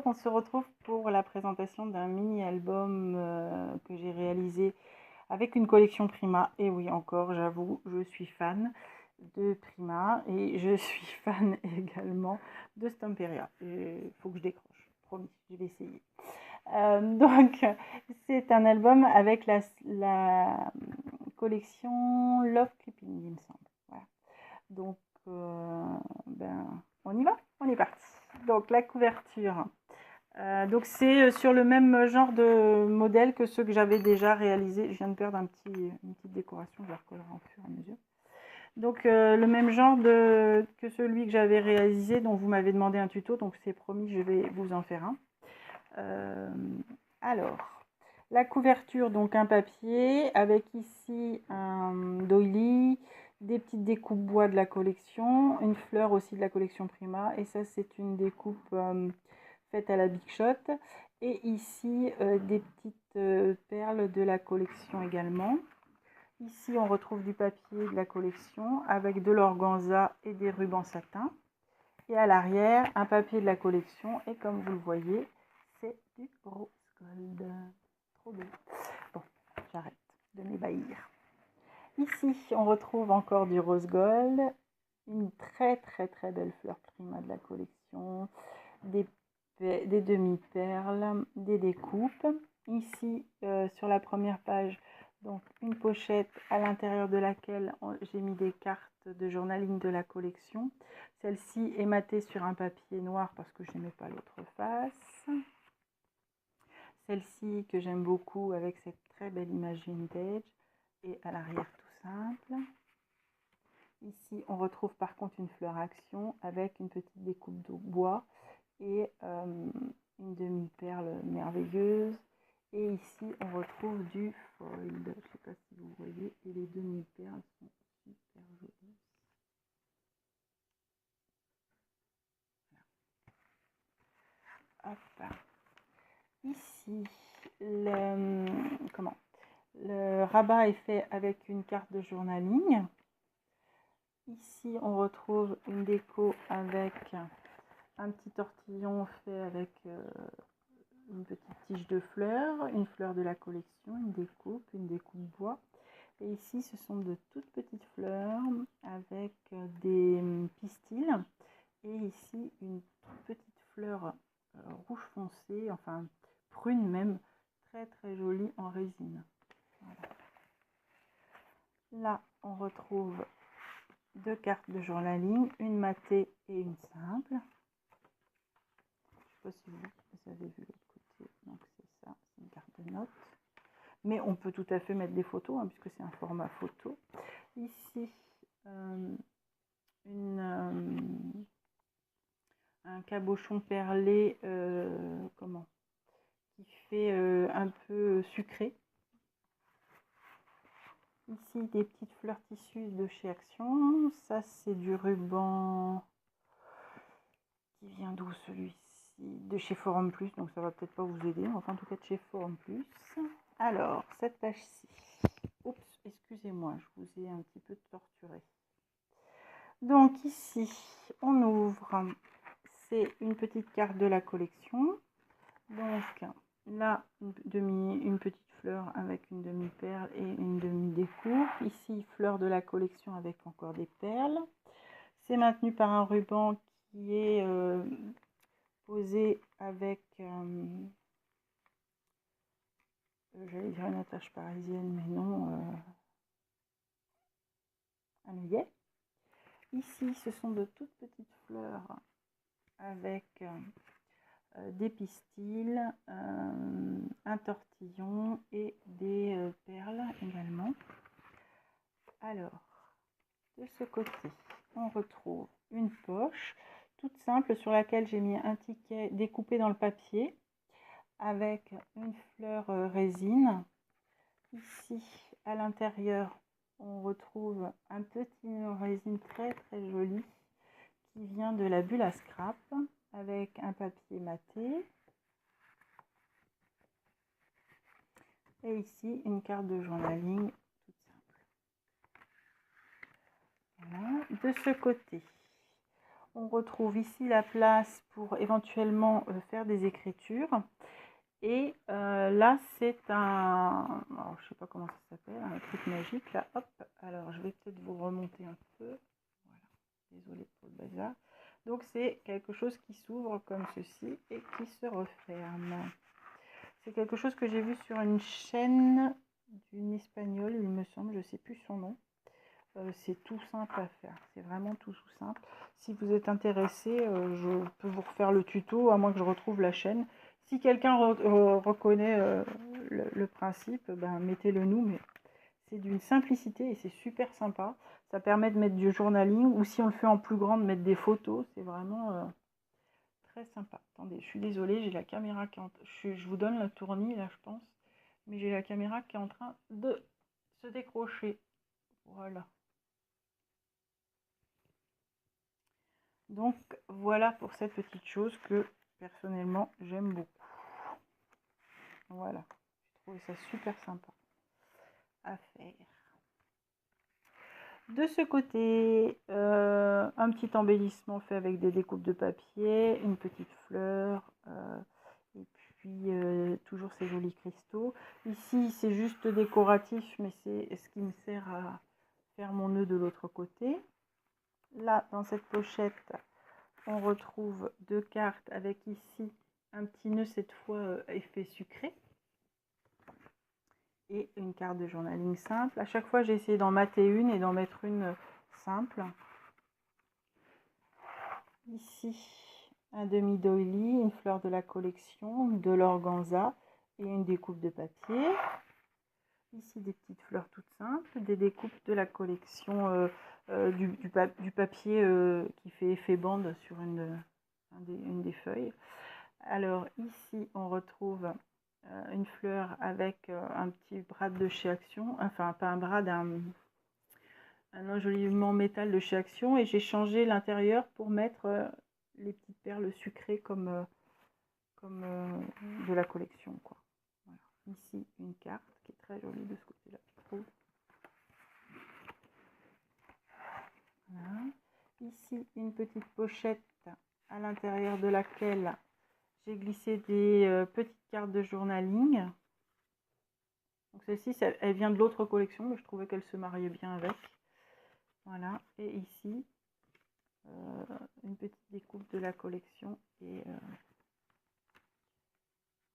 Bonjour, on se retrouve pour la présentation d'un mini-album que j'ai réalisé avec une collection Prima. Et oui, encore, j'avoue, je suis fan de Prima et je suis fan également de Stamperia. Il faut que je décroche, promis, je vais essayer. Donc, c'est un album avec la collection Love Clipping, il me semble. Voilà. Donc, on y va, on est parti. Donc, la couverture. Donc, c'est sur le même genre de modèle que ceux que j'avais déjà réalisés. Je viens de perdre une petite décoration, je la recollerai au fur et à mesure. Donc, le même genre que celui que j'avais réalisé, dont vous m'avez demandé un tuto. Donc, c'est promis, je vais vous en faire un. Alors, la couverture, donc un papier avec ici un doily, des petites découpes bois de la collection, une fleur aussi de la collection Prima, et ça c'est une découpe faite à la Big Shot, et ici des petites perles de la collection également. Ici on retrouve du papier de la collection avec de l'organza et des rubans satin, et à l'arrière un papier de la collection, et comme vous le voyez c'est du rose gold. Trop beau. Bon, j'arrête de m'ébahir. Ici, on retrouve encore du rose gold, une très belle fleur Prima de la collection, des demi-perles, des découpes. Ici, sur la première page, donc une pochette à l'intérieur de laquelle j'ai mis des cartes de journaling de la collection. Celle-ci est matée sur un papier noir parce que je n'aimais pas l'autre face. Celle-ci que j'aime beaucoup avec cette très belle image vintage et à l'arrière tout simple. Ici on retrouve par contre une fleur action avec une petite découpe de bois et une demi-perle merveilleuse. Et ici on retrouve du foil, je ne sais pas si vous voyez, et les demi-perles sont super jolies. Hop. Ici le rabat est fait avec une carte de journaling. Ici, on retrouve une déco avec un petit tortillon fait avec une petite tige de fleurs, une fleur de la collection, une découpe bois. Et ici, ce sont de toutes petites fleurs avec des pistils. Et ici, une petite fleur rouge foncé, enfin prune même, très jolie en résine. Voilà. Là, on retrouve deux cartes de journaling, une matée et une simple. Je ne sais pas si vous avez vu l'autre côté, donc c'est ça, c'est une carte de notes. Mais on peut tout à fait mettre des photos, hein, puisque c'est un format photo. Ici, un cabochon perlé, qui fait un peu sucré. Ici, des petites fleurs tissus de chez Action. Ça, c'est du ruban qui vient d'où celui-ci? De chez Forum Plus, donc ça va peut-être pas vous aider. Enfin, en tout cas, de chez Forum Plus. Alors, cette page-ci. Oups, excusez-moi, je vous ai un petit peu torturé. Donc, ici, on ouvre. C'est une petite carte de la collection. Donc, là, une petite fleur avec une demi-perle et une demi-découpe. Ici, fleur de la collection avec encore des perles. C'est maintenu par un ruban qui est posé avec, j'allais dire une attache parisienne, mais non, un œillet. Ici, ce sont de toutes petites fleurs avec des pistils, un tortillon et des perles également. Alors, de ce côté, on retrouve une poche toute simple sur laquelle j'ai mis un ticket découpé dans le papier avec une fleur résine. Ici, à l'intérieur, on retrouve un petit nœud résine très joli qui vient de la bulle à scrap avec un papier maté. Et ici, une carte de journaling toute simple. Voilà. De ce côté, On retrouve ici la place pour éventuellement faire des écritures. Et là, c'est un... Alors, je sais pas comment ça s'appelle, un truc magique, là. Hop, alors je vais peut-être vous remonter un peu. Voilà, désolée pour le bazar. Donc, c'est quelque chose qui s'ouvre comme ceci et qui se referme. C'est quelque chose que j'ai vu sur une chaîne d'une espagnole, il me semble, je ne sais plus son nom. C'est tout simple à faire, c'est vraiment tout simple. Si vous êtes intéressé, je peux vous refaire le tuto, à moins que je retrouve la chaîne. Si quelqu'un reconnaît le principe, ben, mettez-le nous, mais c'est d'une simplicité et c'est super sympa. Ça permet de mettre du journaling, ou si on le fait en plus grand, de mettre des photos, c'est vraiment très sympa. Attendez, je suis désolée, j'ai la caméra qui est en... Je vous donne le tournis là, je pense, mais j'ai la caméra qui est en train de se décrocher. Voilà. Donc voilà pour cette petite chose que personnellement j'aime beaucoup. Voilà, j'ai trouvé ça super sympa à faire. De ce côté, un petit embellissement fait avec des découpes de papier, une petite fleur, et puis toujours ces jolis cristaux. Ici c'est juste décoratif, mais c'est ce qui me sert à faire mon nœud de l'autre côté. Là dans cette pochette, on retrouve deux cartes avec ici un petit nœud, cette fois effet sucré, et une carte de journaling simple. À chaque fois j'ai essayé d'en mater une et d'en mettre une simple. Ici un demi doily, une fleur de la collection, de l'organza et une découpe de papier. Ici des petites fleurs toutes simples, des découpes de la collection, du papier qui fait effet bande sur une des feuilles. Alors ici on retrouve une fleur avec un petit brad de chez Action, enfin pas un brad, un enjolivement métal de chez Action, et j'ai changé l'intérieur pour mettre les petites perles sucrées comme de la collection, quoi. Voilà. Ici une carte qui est très jolie de ce côté-là, je trouve. Voilà. Ici une petite pochette à l'intérieur de laquelle j'ai glissé des petites cartes de journaling. Donc celle-ci, elle vient de l'autre collection, mais je trouvais qu'elle se mariait bien avec. Voilà, et ici, une petite découpe de la collection. Et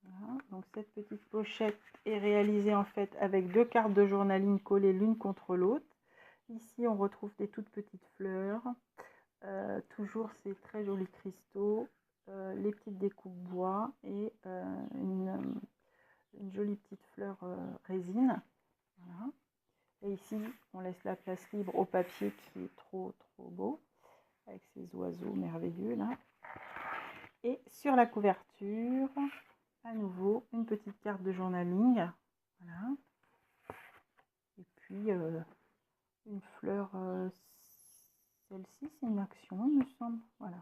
voilà. Donc cette petite pochette est réalisée en fait avec deux cartes de journaling collées l'une contre l'autre. Ici, on retrouve des toutes petites fleurs. Toujours ces très jolis cristaux, les petites découpes bois et une jolie petite fleur résine. Voilà. Et ici, on laisse la place libre au papier qui est trop beau, avec ces oiseaux merveilleux là. Et sur la couverture, à nouveau, une petite carte de journaling. Voilà. Et puis, une fleur, celle-ci, c'est une action, il me semble. Voilà.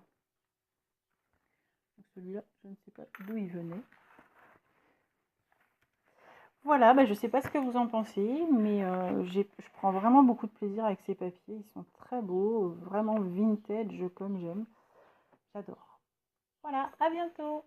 Celui-là, je ne sais pas d'où il venait. Voilà, bah, je ne sais pas ce que vous en pensez, mais je prends vraiment beaucoup de plaisir avec ces papiers. Ils sont très beaux, vraiment vintage comme j'aime. J'adore. Voilà, à bientôt!